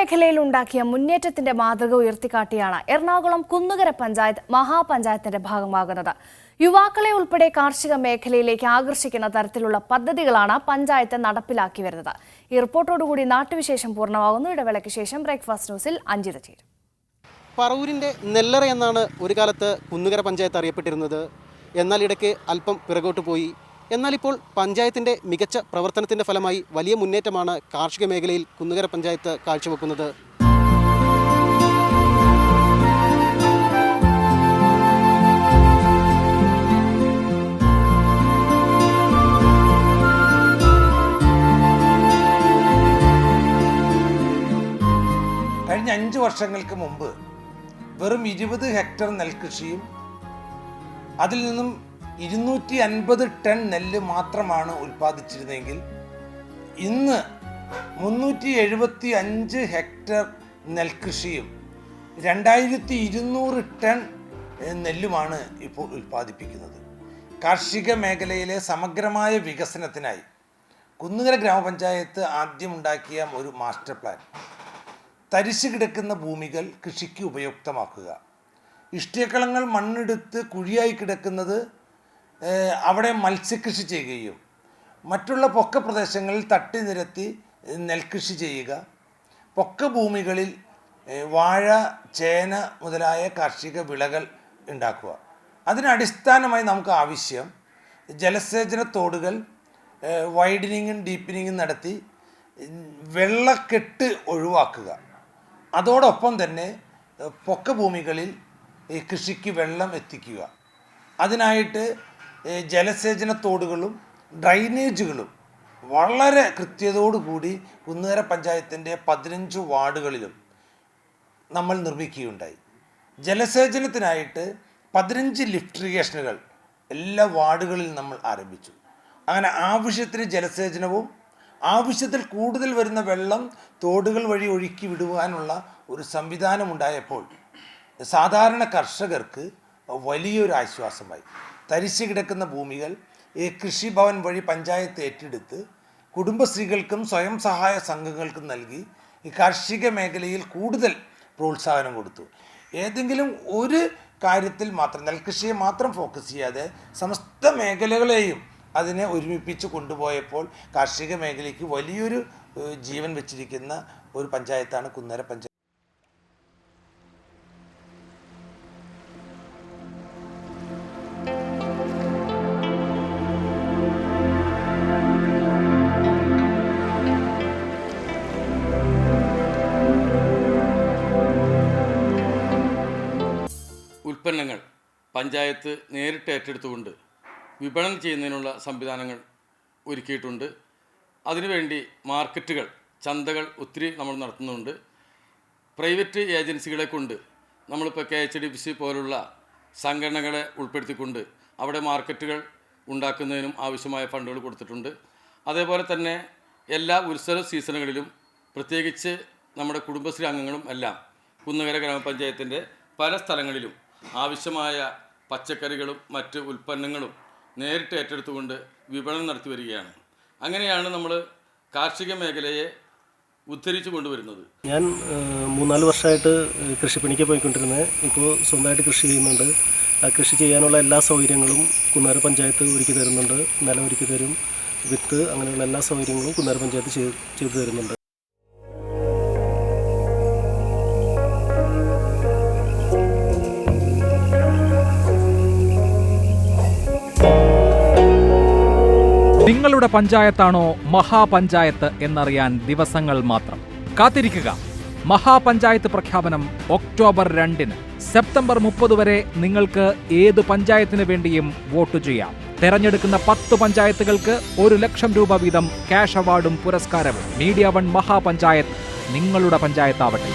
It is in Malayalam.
മേഖലയിൽ ഉണ്ടാക്കിയ മുന്നേറ്റത്തിന്റെ മാതൃക ഉയർത്തിക്കാട്ടിയാണ് എറണാകുളം കുന്നുകര പഞ്ചായത്ത് മഹാപഞ്ചായത്തിന്റെ ഭാഗമാകുന്നത്. യുവാക്കളെ ഉൾപ്പെടെ കാർഷിക മേഖലയിലേക്ക് ആകർഷിക്കുന്ന തരത്തിലുള്ള പദ്ധതികളാണ് പഞ്ചായത്ത് നടപ്പിലാക്കി വരുന്നത്. ഈ റിപ്പോർട്ടോടുകൂടി നാട്ടുവിശേഷം പൂർണ്ണമാകുന്നു. ഇടവേളയ്ക്ക് ശേഷം ബ്രേക്ക്ഫാസ്റ്റ് ന്യൂസിൽ അഞ്ജിത ചേരും. പറവൂരിൻ്റെ നെല്ലറ എന്നാണ് ഒരു കാലത്ത് കുന്നുകര പഞ്ചായത്ത് അറിയപ്പെട്ടിരുന്നത്. എന്നാൽ ഇടയ്ക്ക് അല്പം പിറകോട്ട് പോയി. എന്നാൽ ഇപ്പോൾ പഞ്ചായത്തിൻ്റെ മികച്ച പ്രവർത്തനത്തിൻ്റെ ഫലമായി വലിയ മുന്നേറ്റമാണ് കാർഷിക മേഖലയിൽ കുന്നുകര പഞ്ചായത്ത് കാഴ്ചവെക്കുന്നത്. കഴിഞ്ഞ 5 വർഷങ്ങൾക്ക് മുമ്പ് വെറും 20 ഹെക്ടർ നെൽകൃഷിയും അതിൽ നിന്നും 250 ടൺ നെല്ല് മാത്രമാണ് ഉൽപ്പാദിച്ചിരുന്നതെങ്കിൽ ഇന്ന് 375 ഹെക്ടർ നെൽകൃഷിയും 2200 ടൺ നെല്ലുമാണ് ഇപ്പോൾ ഉൽപ്പാദിപ്പിക്കുന്നത്. കാർഷിക മേഖലയിലെ സമഗ്രമായ വികസനത്തിനായി കുന്നുകര ഗ്രാമപഞ്ചായത്ത് ആദ്യം ഉണ്ടാക്കിയ ഒരു മാസ്റ്റർ പ്ലാൻ തരിശ് കിടക്കുന്ന ഭൂമികൾ കൃഷിക്ക് ഉപയുക്തമാക്കുക, ഇഷ്ടികക്കളങ്ങൾ മണ്ണെടുത്ത് കുഴിയായി കിടക്കുന്നത് അവിടെ മത്സ്യകൃഷി ചെയ്യുകയും മറ്റുള്ള പൊക്ക പ്രദേശങ്ങളിൽ തട്ടി നിരത്തി നെൽകൃഷി ചെയ്യുക, പൊക്ക ഭൂമികളിൽ വാഴ, ചേന മുതലായ കാർഷിക വിളകൾ ഉണ്ടാക്കുക. അതിനടിസ്ഥാനമായി നമുക്ക് ആവശ്യം ജലസേചന തോടുകൾ വൈഡനിങ്ങും ഡീപ്പനിങ്ങും നടത്തി വെള്ളക്കെട്ട് ഒഴിവാക്കുക. അതോടൊപ്പം തന്നെ പൊക്ക ഭൂമികളിൽ കൃഷിക്ക് വെള്ളം എത്തിക്കുക. അതിനായിട്ട് ജലസേചന തോടുകളും ഡ്രൈനേജുകളും വളരെ കൃത്യതയോടുകൂടി കുന്നുകര പഞ്ചായത്തിൻ്റെ 15 വാർഡുകളിലും നമ്മൾ നിർമ്മിക്കുകയുണ്ടായി. ജലസേചനത്തിനായിട്ട് 15 ലിഫ്റ്റ് ഇറിഗേഷനുകൾ എല്ലാ വാർഡുകളിൽ നമ്മൾ ആരംഭിച്ചു. അങ്ങനെ ആവശ്യത്തിന് ജലസേചനവും ആവശ്യത്തിൽ കൂടുതൽ വരുന്ന വെള്ളം തോടുകൾ വഴി ഒഴുക്കി വിടുവാനുള്ള ഒരു സംവിധാനമുണ്ടായപ്പോൾ സാധാരണ കർഷകർക്ക് വലിയൊരു ആശ്വാസമായി. തരിശ് കിടക്കുന്ന ഭൂമികൾ ഈ കൃഷിഭവൻ വഴി പഞ്ചായത്ത് ഏറ്റെടുത്ത് കുടുംബശ്രീകൾക്കും സ്വയം സഹായ സംഘങ്ങൾക്കും നൽകി ഈ കാർഷിക മേഖലയിൽ കൂടുതൽ പ്രോത്സാഹനം കൊടുത്തു. ഏതെങ്കിലും ഒരു കാര്യത്തിൽ മാത്രം നെൽകൃഷിയെ മാത്രം ഫോക്കസ് ചെയ്യാതെ സമസ്ത മേഖലകളെയും അതിനെ ഒരുമിപ്പിച്ച് കൊണ്ടുപോയപ്പോൾ കാർഷിക മേഖലയ്ക്ക് വലിയൊരു ജീവൻ വെച്ചിരിക്കുന്ന ഒരു പഞ്ചായത്താണ് കുന്നുകര പഞ്ചായത്ത്. ഉൽപ്പന്നങ്ങൾ പഞ്ചായത്ത് നേരിട്ട് ഏറ്റെടുത്തുകൊണ്ട് വിപണനം ചെയ്യുന്നതിനുള്ള സംവിധാനങ്ങൾ ഒരുക്കിയിട്ടുണ്ട്. അതിനുവേണ്ടി മാർക്കറ്റുകൾ, ചന്തകൾ ഒത്തിരി നമ്മൾ നടത്തുന്നുണ്ട്. പ്രൈവറ്റ് ഏജൻസികളെ കൊണ്ട് നമ്മളിപ്പോൾ KHDPC പോലുള്ള സംഘടനകളെ ഉൾപ്പെടുത്തിക്കൊണ്ട് അവിടെ മാർക്കറ്റുകൾ ഉണ്ടാക്കുന്നതിനും ആവശ്യമായ ഫണ്ടുകൾ കൊടുത്തിട്ടുണ്ട്. അതേപോലെ തന്നെ എല്ലാ ഉത്സവ സീസണുകളിലും പ്രത്യേകിച്ച് നമ്മുടെ കുടുംബശ്രീ അംഗങ്ങളും എല്ലാം കുന്നുകര ഗ്രാമപഞ്ചായത്തിൻ്റെ പല സ്ഥലങ്ങളിലും ആവശ്യമായ പച്ചക്കറികളും മറ്റ് ഉൽപ്പന്നങ്ങളും നേരിട്ട് ഏറ്റെടുത്തുകൊണ്ട് വിപണനം നടത്തി വരികയാണ്. അങ്ങനെയാണ് നമ്മൾ കാർഷിക മേഖലയെ ഉദ്ധരിച്ചു കൊണ്ടുവരുന്നത്. ഞാൻ 3-4 വർഷമായിട്ട് കൃഷിപ്പണിക്ക് പോയിക്കൊണ്ടിരുന്നത്. ഇപ്പോൾ സ്വന്തമായിട്ട് കൃഷി ചെയ്യുന്നുണ്ട്. ആ കൃഷി ചെയ്യാനുള്ള എല്ലാ സൗകര്യങ്ങളും കുന്നുകര പഞ്ചായത്ത് ഒരുക്കി തരുന്നുണ്ട്. നിലം ഒരുക്കി തരും, വിത്ത്, അങ്ങനെയുള്ള എല്ലാ സൗകര്യങ്ങളും കുന്നുകര പഞ്ചായത്ത് ചെയ്തു തരുന്നുണ്ട്. നിങ്ങളുടെ പഞ്ചായത്താണോ മഹാപഞ്ചായത്ത് എന്നറിയാൻ ദിവസങ്ങൾ മാത്രം കാത്തിരിക്കുക. മഹാപഞ്ചായത്ത് പ്രഖ്യാപനം ഒക്ടോബർ 2-ന്. സെപ്റ്റംബർ 30 വരെ നിങ്ങൾക്ക് ഏത് പഞ്ചായത്തിന് വേണ്ടിയും വോട്ട് ചെയ്യാം. തെരഞ്ഞെടുക്കുന്ന 10 പഞ്ചായത്തുകൾക്ക് 1 ലക്ഷം രൂപ വീതം ക്യാഷ് അവാർഡും പുരസ്കാരവും. മീഡിയ 1 മഹാപഞ്ചായത്ത് നിങ്ങളുടെ പഞ്ചായത്താവട്ടെ.